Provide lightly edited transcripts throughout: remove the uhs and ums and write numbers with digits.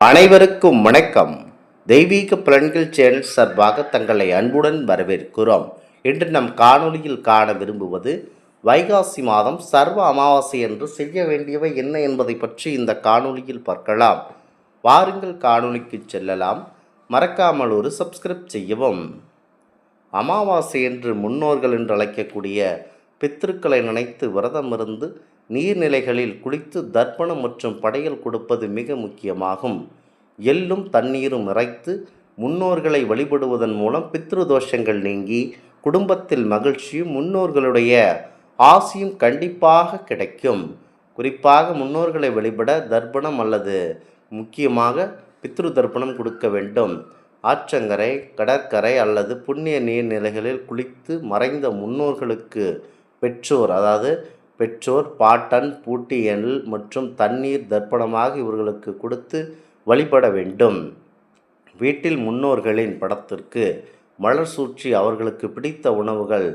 அனைவருக்கும் வணக்கம். தெய்வீக பலன்கள் சேனல் சார்பாக தங்களை அன்புடன் வரவேற்கிறோம். இன்று நம் காணொளியில் காண விரும்புவது வைகாசி மாதம் சர்வ அமாவாசை என்று செய்ய வேண்டியவை என்ன என்பதை பற்றி இந்த காணொளியில் பார்க்கலாம். வாருங்கள் காணொளிக்கு செல்லலாம். மறக்காமல் ஒரு சப்ஸ்கிரைப் செய்யவும். அமாவாசை என்று முன்னோர்கள் என்று அழைக்கக்கூடிய பித்ருக்களை நினைத்து விரதமிருந்து நீர்நிலைகளில் குளித்து தர்ப்பணம் மற்றும் படையல் கொடுப்பது மிக முக்கியமாகும். எள்ளும் தண்ணீரும் இறைத்து முன்னோர்களை வழிபடுவதன் மூலம் பித்ரு தோஷங்கள் நீங்கி குடும்பத்தில் மகிழ்ச்சியும் முன்னோர்களுடைய ஆசியும் கண்டிப்பாக கிடைக்கும். குறிப்பாக முன்னோர்களை வழிபட தர்ப்பணம் அல்லது முக்கியமாக பித்ரு தர்ப்பணம் கொடுக்க வேண்டும். ஆற்றங்கரை, கடற்கரை அல்லது புண்ணிய நீர்நிலைகளில் குளித்து மறைந்த முன்னோர்களுக்கு பெற்றோர் பாட்டன் பூட்டியல் மற்றும் தண்ணீர் தர்ப்பணமாக இவர்களுக்கு கொடுத்து வழிபட வேண்டும். வீட்டில் முன்னோர்களின் படத்திற்கு மலர் சூற்றி அவர்களுக்கு பிடித்த உணவுகள்,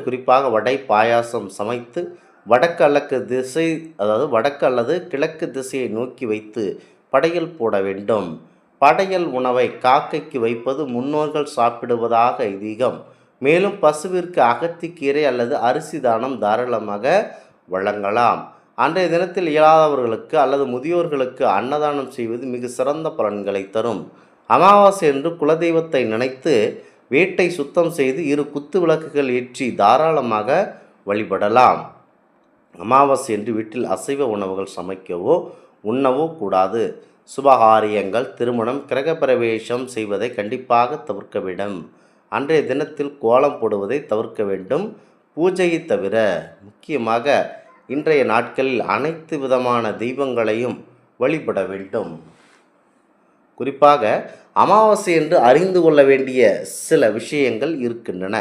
குறிப்பாக வடை பாயாசம் சமைத்து வடக்கு அல்லது கிழக்கு திசையை நோக்கி வைத்து படையல் போட வேண்டும். படையல் உணவை காக்கைக்கு வைப்பது முன்னோர்கள் சாப்பிடுவதாக ஐதீகம். மேலும் பசுவிற்கு அகத்திக்கீரை அல்லது அரிசி தானம் தாராளமாக வழங்கலாம். அன்றைய தினத்தில் இயலாதவர்களுக்கு அல்லது முதியோர்களுக்கு அன்னதானம் செய்வது மிக சிறந்த பலன்களை தரும். அமாவாசை என்று குலதெய்வத்தை நினைத்து வீட்டை சுத்தம் செய்து 2 குத்து விளக்குகள் ஏற்றி தாராளமாக வழிபடலாம். அமாவாசை என்று வீட்டில் அசைவ உணவுகள் சமைக்கவோ உண்ணவோ கூடாது. சுபகாரியங்கள், திருமணம், கிரகப்பிரவேசம் செய்வதை கண்டிப்பாக தவிர்க்க வேண்டும். அன்றைய தினத்தில் கோலம் போடுவதை தவிர்க்க வேண்டும். பூஜையை தவிர முக்கியமாக இன்றைய நாட்களில் அனைத்து விதமான தெய்வங்களையும் வழிபட வேண்டும். குறிப்பாக அமாவாசை என்று அறிந்து கொள்ள வேண்டிய சில விஷயங்கள் இருக்கின்றன.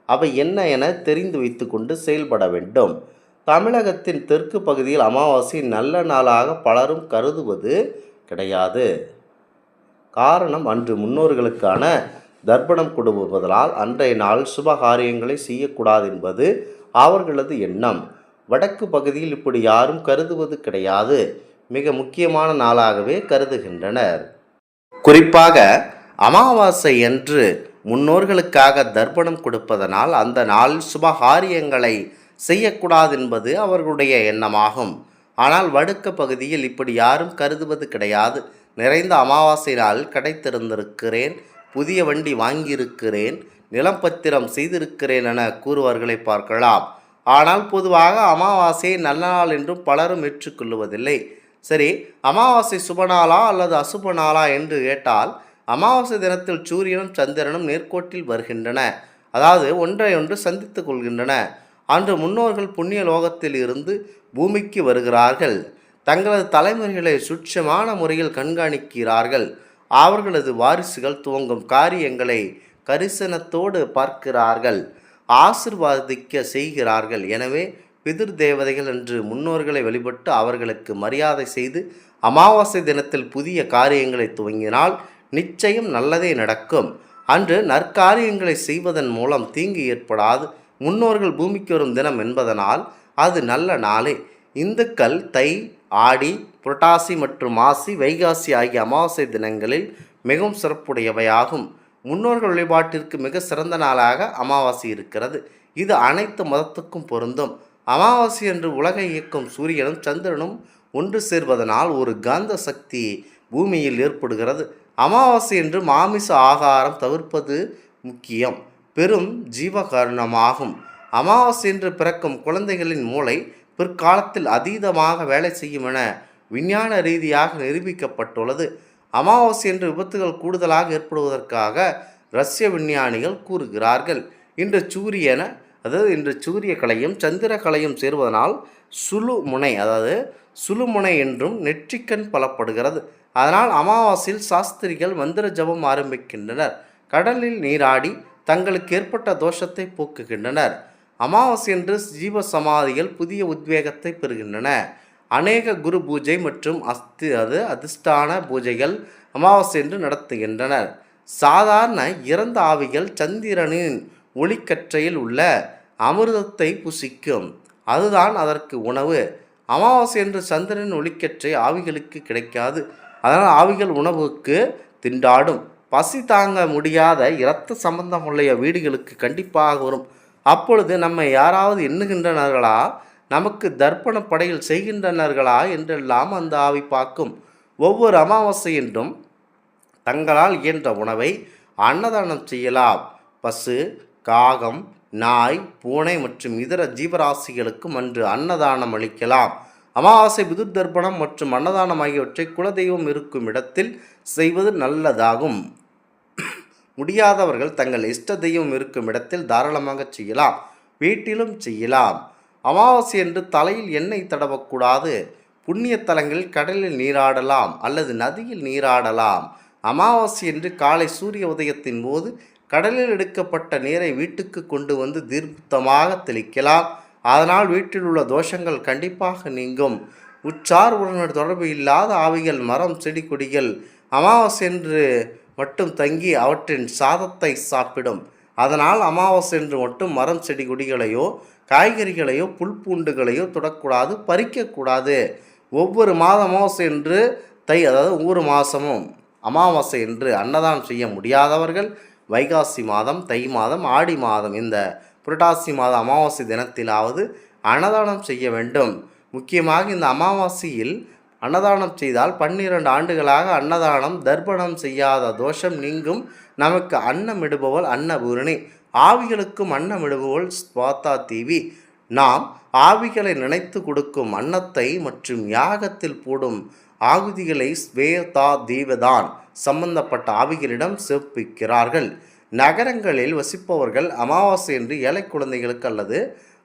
அவை என்ன என தெரிந்து வைத்து கொண்டு செயல்பட வேண்டும். தமிழகத்தின் தெற்கு பகுதியில் அமாவாசை நல்ல நாளாக பலரும் கருதுவது கிடையாது. காரணம், அன்று முன்னோர்களுக்கான தர்ப்பணம் கொடுப்பதால் அன்றைய நாள் சுபகாரியங்களை செய்யக்கூடாது என்பது அவர்களது எண்ணம். வடக்கு பகுதியில் இப்படி யாரும் கருதுவது கிடையாது. மிக முக்கியமான நாளாகவே கருதுகின்றனர். குறிப்பாக அமாவாசை என்று முன்னோர்களுக்காக தர்ப்பணம் கொடுப்பதனால் அந்த நாளில் சுபகாரியங்களை செய்யக்கூடாது என்பது அவர்களுடைய எண்ணமாகும். ஆனால் வடக்கு பகுதியில் இப்படி யாரும் கருதுவது கிடையாது. நிறைந்த அமாவாசை நாளில் கடை திறந்திருக்கிறேன், புதிய வண்டி வாங்கியிருக்கிறேன், நிலம் பத்திரம் செய்திருக்கிறேன் என கூறுவர்களை பார்க்கலாம். ஆனால் பொதுவாக அமாவாசையை நல்ல நாள் என்றும் பலரும் ஏற்றுக்கொள்வதில்லை. சரி, அமாவாசை சுபநாளா அல்லது அசுப நாளா என்று கேட்டால், அமாவாசை தினத்தில் சூரியனும் சந்திரனும் நேர்கோட்டில் வருகின்றன. ஒன்றையொன்று சந்தித்து கொள்கின்றன. அன்று முன்னோர்கள் புண்ணிய லோகத்தில் இருந்து பூமிக்கு வருகிறார்கள். தங்களது தலைமுறைகளை சுட்சமான முறையில் கண்காணிக்கிறார்கள். அவர்களது வாரிசுகள் துவங்கும் காரியங்களை கரிசனத்தோடு பார்க்கிறார்கள், ஆசிர்வாதிக்க செய்கிறார்கள். எனவே பிதிர் தேவதைகள் என்று முன்னோர்களை வழிபட்டு அவர்களுக்கு மரியாதை செய்து அமாவாசை தினத்தில் புதிய காரியங்களை துவங்கினால் நிச்சயம் நல்லதே நடக்கும். அன்று நற்காரியங்களை செய்வதன் மூலம் தீங்கு ஏற்படாது. முன்னோர்கள் பூமிக்கு வரும் தினம் என்பதனால் அது நல்ல நாளே. இந்துக்கள் தை, ஆடி, புரட்டாசி மற்றும் மாசி, வைகாசி ஆகிய அமாவாசை தினங்களில் மிகவும் சிறப்புடையவையாகும். முன்னோர்கள் வழிபாட்டிற்கு மிக சிறந்த நாளாக அமாவாசை இருக்கிறது. இது அனைத்து மதத்துக்கும் பொருந்தும். அமாவாசை என்று உலகை இயக்கும் சூரியனும் சந்திரனும் ஒன்று சேர்வதனால் ஒரு காந்த சக்தி பூமியில் ஏற்படுகிறது. அமாவாசை என்று மாமிச ஆகாரம் தவிர்ப்பது முக்கியம், பெரும் ஜீவகாரணமாகும். அமாவாசை என்று பிறக்கும் குழந்தைகளின் மூளை பிற்காலத்தில் அதீதமாக வேலை செய்யும் என விஞ்ஞான ரீதியாக நிரூபிக்கப்பட்டுள்ளது. அமாவாசை என்று விபத்துகள் கூடுதலாக ஏற்படுவதற்காக ரஷ்ய விஞ்ஞானிகள் கூறுகிறார்கள். இன்று சூரிய கலையும் சந்திர கலையும் சேர்வதனால் சுழுமுனை என்றும் நெற்றிக்கண் பலப்படுகிறது. அதனால் அமாவாசையில் சாஸ்திரிகள் மந்திர ஜபம் ஆரம்பிக்கின்றனர். கடலில் நீராடி தங்களுக்கு ஏற்பட்ட தோஷத்தை போக்குகின்றனர். அமாவாசை என்று ஜீவ சமாதிகள் புதிய உத்வேகத்தை பெறுகின்றன. அநேக குரு பூஜை மற்றும் அதிஷ்டான பூஜைகள் அமாவாசை என்று நடத்துகின்றனர். சாதாரண இறந்த ஆவிகள் சந்திரனின் ஒளிக்கற்றையில் உள்ள அமிர்தத்தை புசிக்கும். அதுதான் அதற்கு உணவு. அமாவாசை என்று சந்திரன் ஒளிக்கற்றை ஆவிகளுக்கு கிடைக்காது. அதனால் ஆவிகள் உணவுக்கு திண்டாடும். பசி தாங்க முடியாத இரத்த சம்பந்தமுள்ள வீடுகளுக்கு கண்டிப்பாக வரும். அப்பொழுது நம்மை யாராவது எண்ணுகின்றனர்களா, நமக்கு தர்ப்பண படையில் செய்கின்றனர்களா என்றெல்லாம் அந்த ஆவி பார்க்கும். ஒவ்வொரு அமாவாசை என்றும் தங்களால் இயன்ற உணவை அன்னதானம் செய்யலாம். பசு, காகம், நாய், பூனை மற்றும் இதர ஜீவராசிகளுக்கும் அன்று அன்னதானம் அளிக்கலாம். அமாவாசை பிதுர் தர்ப்பணம் மற்றும் அன்னதானம் ஆகியவற்றை குலதெய்வம் இருக்கும் இடத்தில் செய்வது நல்லதாகும். முடியாதவர்கள் தங்கள் இஷ்ட தெய்வம் இருக்கும் இடத்தில் தாராளமாக செய்யலாம். வீட்டிலும் செய்யலாம். அமாவாசை என்று தலையில் எண்ணெய் தடவக்கூடாது. புண்ணிய தலங்களில் கடலில் நீராடலாம் அல்லது நதியில் நீராடலாம். அமாவாசை என்று காலை சூரிய உதயத்தின் போது கடலில் எடுக்கப்பட்ட நீரை வீட்டுக்கு கொண்டு வந்து தீர்த்தமாக தெளிக்கலாம். அதனால் வீட்டில் உள்ள தோஷங்கள் கண்டிப்பாக நீங்கும். உற்றார் உறவினர் தொடர்பு இல்லாத ஆவிகள், மரம், செடி, கொடிகள் அமாவாசை என்று மட்டும் தங்கி அவற்றின் சாதத்தை சாப்பிடும். அதனால் அமாவாசை என்று மட்டும் மரம், செடி, கொடிகளையோ காய்கறிகளையோ புல் பூண்டுகளையோ தொடக்கூடாது, பறிக்கக்கூடாது. ஒவ்வொரு மாதம் அமாவாசை என்று அதாவது ஒவ்வொரு மாதமும் அமாவாசை என்று அன்னதானம் செய்ய முடியாதவர்கள் வைகாசி மாதம், தை மாதம், ஆடி மாதம் இந்த புரட்டாசி மாத அமாவாசை தினத்திலாவது அன்னதானம் செய்ய வேண்டும். முக்கியமாக இந்த அமாவாசையில் அன்னதானம் செய்தால் 12 ஆண்டுகளாக அன்னதானம் தர்ப்பணம் செய்யாத தோஷம் நீங்கும். நமக்கு அன்னமிடுபவள் அன்னபூரணி, ஆவிகளுக்கும் அன்னமிடுபவள் ஸ்வாதா தேவி. நாம் ஆவிகளை நினைத்து கொடுக்கும் அன்னத்தை மற்றும் யாகத்தில் போடும் ஆகுதிகளை ஸ்வேதா தேவதான் சம்பந்தப்பட்ட ஆவிகளிடம் சிறப்பிக்கிறார்கள். நகரங்களில் வசிப்பவர்கள் அமாவாசை என்று ஏழை குழந்தைகளுக்கு அல்லது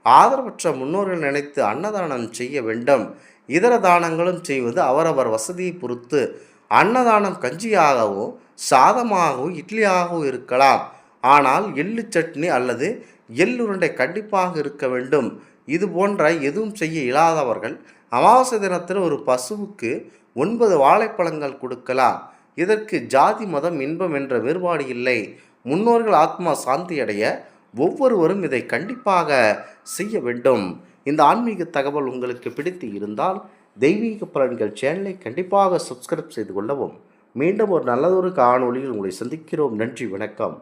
ஆதரவற்ற முன்னோர்கள் நினைத்து அன்னதானம் செய்ய வேண்டும். இதர தானங்களும் செய்வது அவரவர் வசதியை பொறுத்து. அன்னதானம் கஞ்சியாகவோ சாதமாகவோ இட்லியாகவோ இருக்கலாம். ஆனால் எள்ளு சட்னி அல்லது எள்ளுருண்டை கண்டிப்பாக இருக்க வேண்டும். இது போன்ற எதுவும் செய்ய இயலாதவர்கள் அமாவாசை தினத்தில் ஒரு பசுவுக்கு 9 வாழைப்பழங்கள் கொடுக்கலாம். இதற்கு ஜாதி, மதம், இன்பம் என்ற வேறுபாடு இல்லை. முன்னோர்கள் ஆத்மா சாந்தியடைய ஒவ்வொருவரும் இதை கண்டிப்பாக செய்ய வேண்டும். இந்த ஆன்மீக தகவல் உங்களுக்கு பிடித்து இருந்தால் தெய்வீக பலன்கள் சேனலை கண்டிப்பாக சப்ஸ்கிரைப் செய்து கொள்ளவும். மீண்டும் ஒரு நல்லதொரு காணொளியில் உங்களை சந்திக்கிறோம். நன்றி, வணக்கம்.